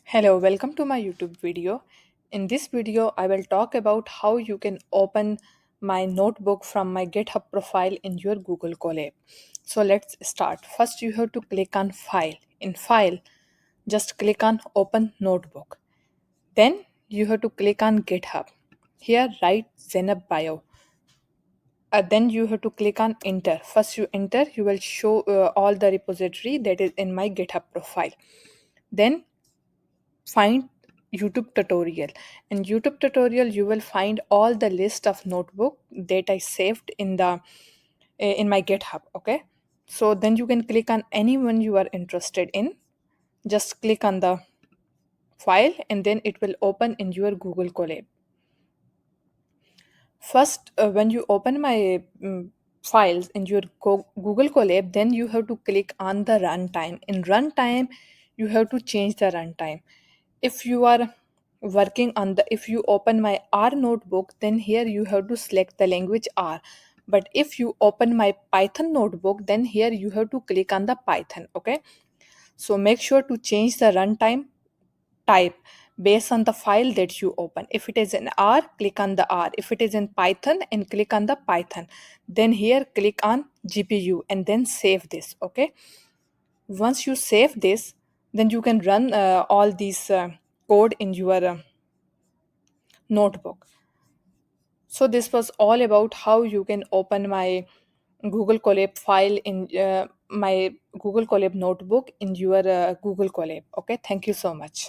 Hello, welcome to my YouTube video. In this video, I will talk about how you can open my notebook from my GitHub profile in your Google Colab. So let's start. First, you have to click on File. In File, just click on Open Notebook. Then you have to click on GitHub. Here, write Zenab Bio. Then you have to click on Enter. First, you enter, you will show all the repository that is in my GitHub profile. Then find YouTube tutorial. In YouTube tutorial you will find all the list of notebook that I saved in my GitHub. Okay, so then you can click on any one you are interested in. Just click on the file and then it will open in your Google Colab. First, when you open my files in your Google Colab, then you have to click on the runtime. In runtime, you have to change the runtime. If you are working on the, if you open my R notebook, then here you have to select the language R. But if you open my Python notebook, then here you have to click on the Python. Okay, so make sure to change the runtime type based on the file that you open. If it is in R, click on the R. If it is in Python, and click on the Python. Then here click on GPU and then save this. Okay, once you save this, then you can run all these code in your notebook. So this was all about how you can open my Google Colab file in my Google Colab notebook in your Google Colab. Okay, thank you so much.